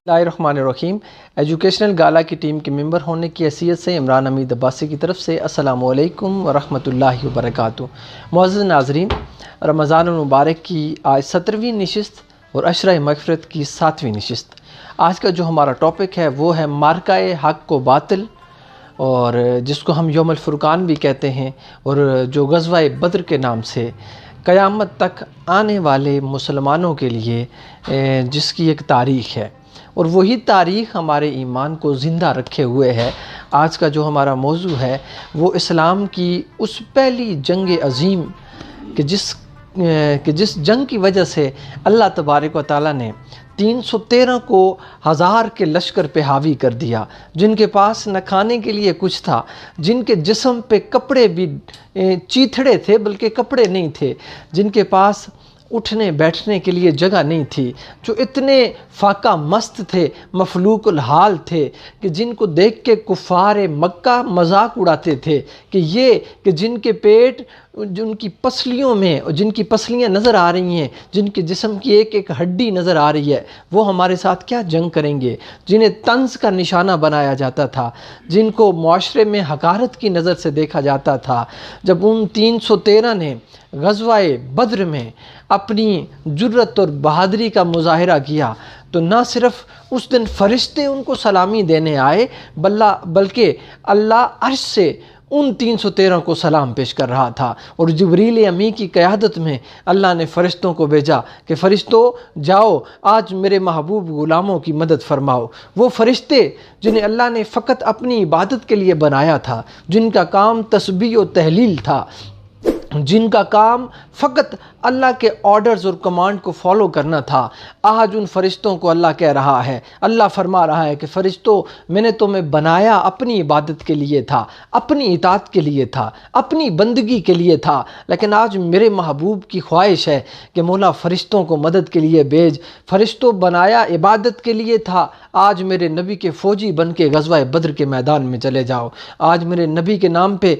Bismillahirrahmanirrahim। Educational گالا کی team کے ممبر ہونے کی حیثیت سے عمران حمید عباسی کی طرف سے السلام علیکم ورحمۃ اللہ وبرکاتہ۔ معزز ناظرین، رمضان المبارک کی آج 17ویں نشست اور عشرہ مغفرت کی 7ویں نشست۔ آج کا جو ہمارا ٹاپک ہے وہ ہے مارکہ حق و باطل، اور جس کو ہم یوم الفرقان بھی کہتے ہیں، اور جو غزوہ بدر کے نام سے قیامت تک آنے والے مسلمانوں کے لیے جس کی ایک تاریخ ہے، اور وہی تاریخ ہمارے ایمان کو زندہ رکھے ہوئے ہے۔ آج کا جو ہمارا موضوع ہے وہ اسلام کی اس پہلی جنگ عظیم کہ جس جنگ کی وجہ سے اللہ تبارک و تعالیٰ نے 313 کو 1000 کے لشکر پہ حاوی کر دیا، جن کے پاس نہ کھانے کے لیے کچھ تھا، جن کے جسم پہ کپڑے بھی چیتھڑے تھے بلکہ کپڑے نہیں تھے، جن کے پاس اٹھنے بیٹھنے کے لیے جگہ نہیں تھی، جو اتنے فاقہ مست تھے، مفلوق الحال تھے کہ جن کو دیکھ کے کفار مکہ مذاق اڑاتے تھے کہ جن کے پیٹ، جن کی پسلیوں میں، اور جن کی پسلیاں نظر آ رہی ہیں، جن کے جسم کی ایک ایک ہڈی نظر آ رہی ہے، وہ ہمارے ساتھ کیا جنگ کریں گے؟ جنہیں طنز کا نشانہ بنایا جاتا تھا، جن کو معاشرے میں حقارت کی نظر سے دیکھا جاتا تھا، جب ان 313 نے غزوہ بدر میں اپنی جرت اور بہادری کا مظاہرہ کیا تو نہ صرف اس دن فرشتے ان کو سلامی دینے آئے، بلکہ اللہ عرش سے ان 313 کو سلام پیش کر رہا تھا، اور جبریل امی کی قیادت میں اللہ نے فرشتوں کو بھیجا کہ فرشتوں جاؤ آج میرے محبوب غلاموں کی مدد فرماؤ۔ وہ فرشتے جنہیں اللہ نے فقط اپنی عبادت کے لیے بنایا تھا، جن کا کام تسبیح و تحلیل تھا، جن کا کام فقط اللہ کے آرڈرز اور کمانڈ کو فالو کرنا تھا، آج ان فرشتوں کو اللہ کہہ رہا ہے، اللہ فرما رہا ہے کہ فرشتوں میں نے تمہیں بنایا اپنی عبادت کے لیے تھا، اپنی اطاعت کے لیے تھا، اپنی بندگی کے لیے تھا، لیکن آج میرے محبوب کی خواہش ہے کہ مولا فرشتوں کو مدد کے لیے بھیج۔ فرشتوں بنایا عبادت کے لیے تھا، آج میرے نبی کے فوجی بن کے غزوہ بدر کے میدان میں چلے جاؤ، آج میرے نبی کے نام پہ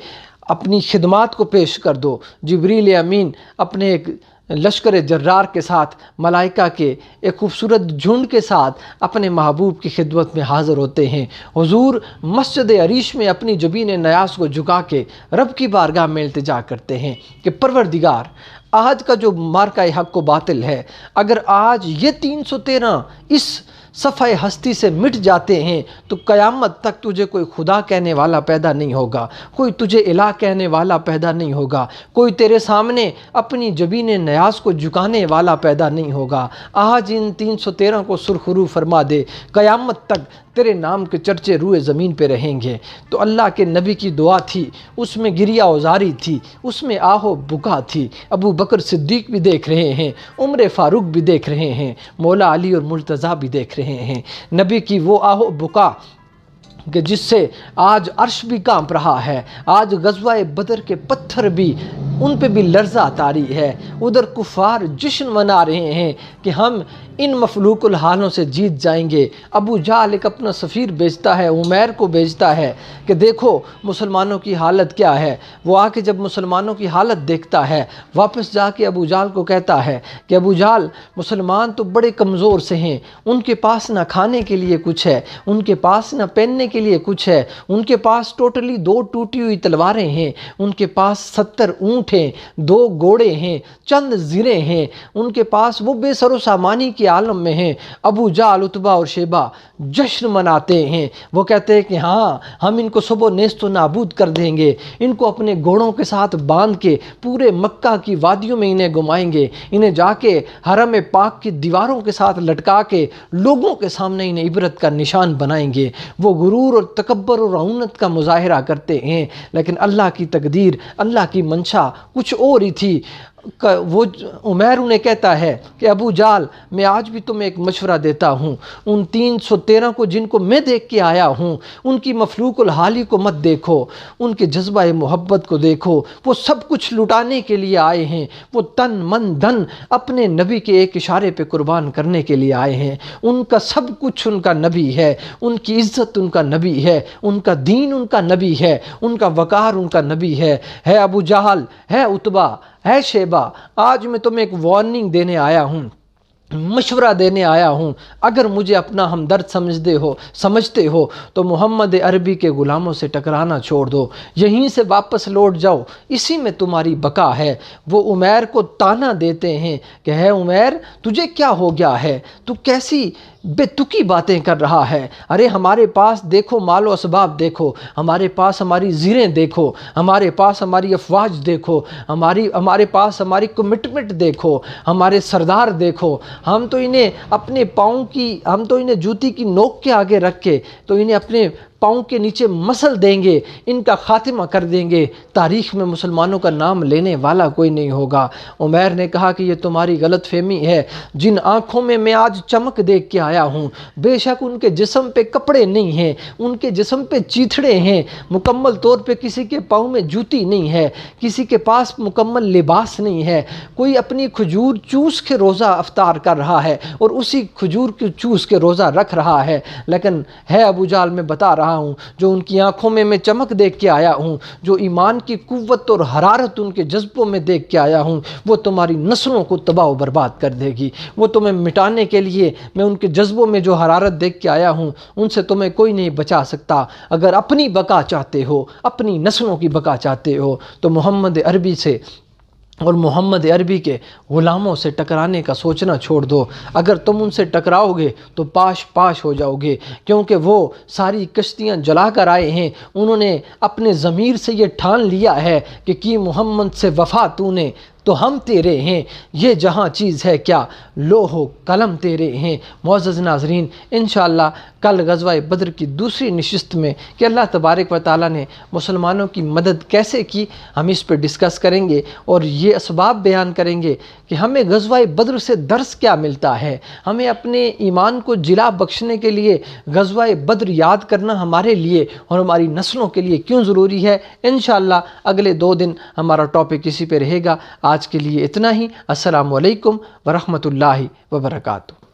اپنی خدمات کو پیش کر دو۔ جبریل امین اپنے ایک لشکر جرار کے ساتھ، ملائکہ کے ایک خوبصورت جھنڈ کے ساتھ اپنے محبوب کی خدمت میں حاضر ہوتے ہیں۔ حضور مسجد عریش میں اپنی جبین نیاز کو جھکا کے رب کی بارگاہ میں التجا کرتے ہیں کہ پروردگار، آج کا جو مارکہ حق و باطل ہے، اگر آج یہ 313 اس صفحہ ہستی سے مٹ جاتے ہیں تو قیامت تک تجھے کوئی خدا کہنے والا پیدا نہیں ہوگا، کوئی تجھے الہ کہنے والا پیدا نہیں ہوگا، کوئی تیرے سامنے اپنی جبین نیاز کو جھکانے والا پیدا نہیں ہوگا۔ آج ان 313 کو سرخرو فرما دے، قیامت تک تیرے نام کے چرچے روئے زمین پہ رہیں گے۔ تو اللہ کے نبی کی دعا تھی، اس میں گریہ اوزاری تھی، اس میں آہ و بکا تھی۔ ابو بکر صدیق بھی دیکھ رہے ہیں، عمر فاروق بھی دیکھ رہے ہیں، مولا علی اور مرتضیٰ بھی دیکھ رہے ہیں۔ نبی کی وہ آہ و بکا کہ جس سے آج عرش بھی کانپ رہا ہے، آج غزوہ بدر کے پتھر بھی ان پہ بھی لرزہ طاری ہے، ادھر کفار جشن منا رہے ہیں کہ ہم ان مفلوق الحالوں سے جیت جائیں گے۔ ابو جہل ایک اپنا سفیر بھیجتا ہے، عمیر کو بھیجتا ہے کہ دیکھو مسلمانوں کی حالت کیا ہے۔ وہ آ کے جب مسلمانوں کی حالت دیکھتا ہے، واپس جا کے ابو جہل کو کہتا ہے کہ ابو جہل، مسلمان تو بڑے کمزور سے ہیں، ان کے پاس نہ کھانے کے لیے کچھ ہے، ان کے پاس نہ پہننے کے لیے کچھ ہے، ان کے پاس ٹوٹلی 2 ٹوٹی ہوئی تلواریں ہیں، ان کے پاس 70 اونٹ ہیں، 2 گھوڑے ہیں، چند زرے ہیں، ان کے پاس وہ بے سر و سامانی کی عالم میں ہیں۔ ابو جہل، عتبہ اور شیبہ جشن مناتے ہیں، وہ کہتے ہیں کہ ہاں ہم ان کو صبح و نیست و نابود کر دیں گے، ان کو اپنے گھوڑوں کے ساتھ باندھ کے پورے مکہ کی وادیوں میں انہیں گھمائیں گے، انہیں جا کے حرم پاک کی دیواروں کے ساتھ لٹکا کے لوگوں کے سامنے انہیں عبرت کا نشان بنائیں گے۔ وہ غرور اور تکبر اور رعونت کا مظاہرہ کرتے ہیں، لیکن اللہ کی تقدیر، اللہ کی منشا کچھ اور ہی تھی۔ وہ عمیر انہیں کہتا ہے کہ ابو جہل، میں آج بھی تمہیں ایک مشورہ دیتا ہوں، ان 313 کو جن کو میں دیکھ کے آیا ہوں، ان کی مفلوق الحالی کو مت دیکھو، ان کے جذبہ محبت کو دیکھو۔ وہ سب کچھ لٹانے کے لیے آئے ہیں، وہ تن من دھن اپنے نبی کے ایک اشارے پہ قربان کرنے کے لیے آئے ہیں۔ ان کا سب کچھ ان کا نبی ہے، ان کی عزت ان کا نبی ہے، ان کا دین ان کا نبی ہے، ان کا وقار ان کا نبی ہے۔ ابو جہل، ہے عتبہ، ہے شیبہ، آج میں تمہیں ایک وارننگ دینے آیا ہوں مشورہ دینے آیا ہوں، اگر مجھے اپنا ہمدرد سمجھتے ہو تو محمد عربی کے غلاموں سے ٹکرانا چھوڑ دو، یہیں سے واپس لوٹ جاؤ، اسی میں تمہاری بقا ہے۔ وہ عمیر کو طعنہ دیتے ہیں کہ ہے عمیر، تجھے کیا ہو گیا ہے؟ تو کیسی بے تکی باتیں کر رہا ہے؟ ارے ہمارے پاس دیکھو، مال و اسباب دیکھو، ہمارے پاس ہماری زیریں دیکھو، ہمارے پاس ہماری افواج دیکھو، ہمارے پاس ہماری کمٹمنٹ دیکھو، ہمارے سردار دیکھو۔ ہم تو انہیں جوتی کی نوک کے آگے رکھ کے تو انہیں اپنے پاؤں کے نیچے مسل دیں گے، ان کا خاتمہ کر دیں گے، تاریخ میں مسلمانوں کا نام لینے والا کوئی نہیں ہوگا۔ عمیر نے کہا کہ یہ تمہاری غلط فہمی ہے، جن آنکھوں میں آج چمک دیکھ کے آیا ہوں، بے شک ان کے جسم پہ کپڑے نہیں ہیں، ان کے جسم پہ چیتھڑے ہیں، مکمل طور پہ کسی کے پاؤں میں جوتی نہیں ہے، کسی کے پاس مکمل لباس نہیں ہے، کوئی اپنی کھجور چوس کے روزہ افطار کر رہا ہے اور اسی کھجور کی چوس کے روزہ رکھ رہا ہے، لیکن ہے ابو جہل میں بتا رہا ہوں، جو ان کی آنکھوں میں چمک دیکھ کے آیا ہوں، جو ایمان کی قوت اور حرارت ان کے جذبوں میں دیکھ کے آیا ہوں، وہ تمہاری نسلوں کو تباہ و برباد کر دے گی۔ وہ تمہیں مٹانے کے لیے میں ان کے جذبوں میں جو حرارت دیکھ کے آیا ہوں، ان سے تمہیں کوئی نہیں بچا سکتا۔ اگر اپنی بقا چاہتے ہو، اپنی نسلوں کی بقا چاہتے ہو تو محمد عربی سے اور محمد عربی کے غلاموں سے ٹکرانے کا سوچنا چھوڑ دو۔ اگر تم ان سے ٹکراؤ گے تو پاش ہو جاؤ گے، کیونکہ وہ ساری کشتیاں جلا کر آئے ہیں۔ انہوں نے اپنے ضمیر سے یہ ٹھان لیا ہے کہ کی محمد سے وفا تو نے تو ہم تیرے ہیں، یہ جہاں چیز ہے کیا لوح و قلم تیرے ہیں۔ معزز ناظرین، انشاءاللہ کل غزوہ بدر کی دوسری نشست میں کہ اللہ تبارک و تعالیٰ نے مسلمانوں کی مدد کیسے کی، ہم اس پہ ڈسکس کریں گے اور یہ اسباب بیان کریں گے کہ ہمیں غزوہ بدر سے درس کیا ملتا ہے، ہمیں اپنے ایمان کو جلا بخشنے کے لیے غزوہ بدر یاد کرنا ہمارے لیے اور ہماری نسلوں کے لیے کیوں ضروری ہے۔ انشاءاللہ اگلے 2 دن ہمارا ٹاپک اسی پہ رہے گا۔ آج کے لیے اتنا ہی۔ السلام علیکم ورحمۃ اللہ وبرکاتہ۔